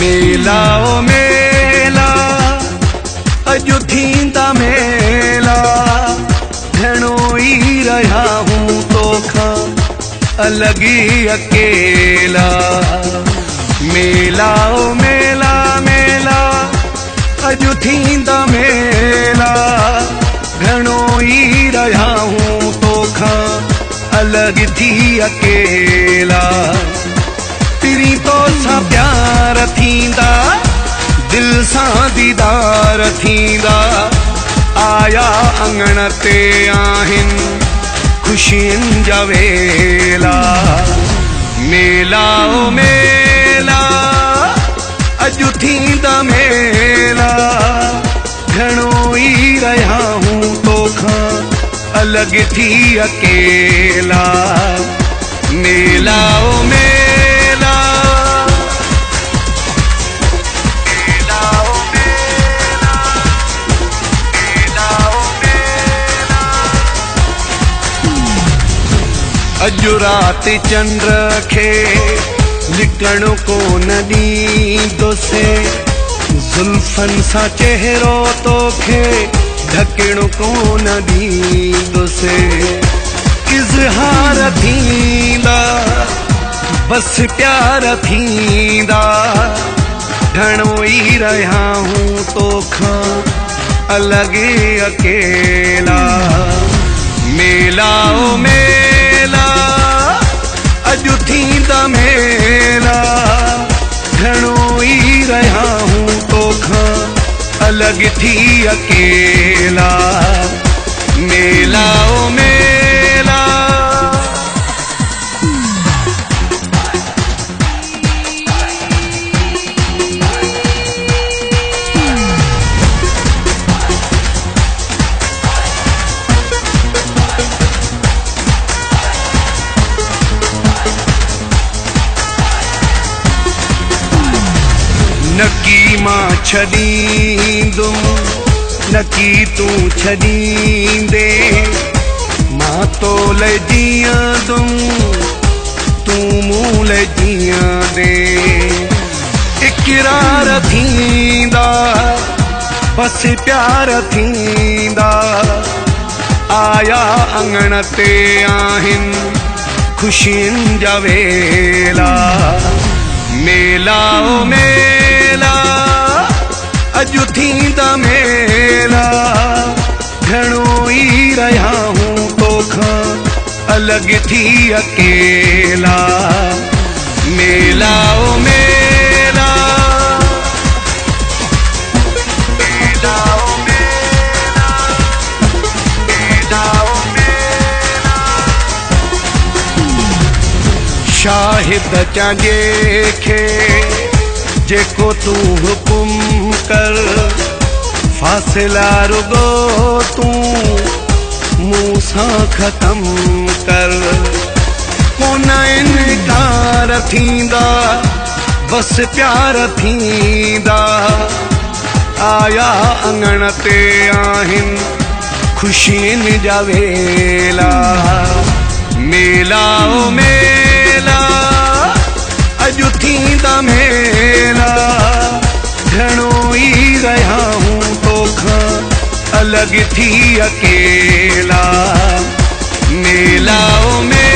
मेला ओ मेला अजु थींदा मेला घणो ई रहा हूँ तोखा अलग ही अकेला। मेला ओ मेला मेला अजु थींदा मेला घणो ई रहा हूँ तोखा अलग थी अकेला। तिरी तो सा प्यार थींदा दिल सा दीदार थींदा आया अंगण ते आहिन खुशियन जा वेला। मेला ओ मेला अजु थींदा मेला घणो ई रहा हूँ तोखा अलग थी अकेला। मेला ओ मेला अजु रात चंद्र खे लिकण को न ॾींदुसि ज़ुल्फन सा चेहरो तोखे ढकण को न ॾींदुसि। इज़हार थींदा बस प्यार थींदा घणो ई रहा हूँ तोखा अलग अकेला। मेला ओ मेला अजु थींदा मेला घणो ई रहा हूँ तोखा अलग थी अकेला। मेला ओ मेला नकी मां छॾींदुम नकी तूं छॾींदे मां तो लाइ जीअंदुम तूं मूं लाइ जीअंदे। इक़रार थींदा बस प्यार थींदा आया अंगण ते आहिन खुशियन जा वेला। मेला ओ मेला अजु थींदा मेला घणो ई रहा हूँ तोखा अलग थी अकेला। मेला ओ मेला मेला ओ मेला मेला ओ मेला शाहिद चांजे खे जेको तू हुकुम कर फासिला रुगो तू मूं सां ख़त्म कर। कोन इनकार थींदा बस प्यार थींदा आया अंगण ते आहिन खुशियन जा वेला। मेला ओ मेला अजु थींदा मेला घणो ई रहा हूँ तोखा अलग थी अकेला। मेला ओ मेला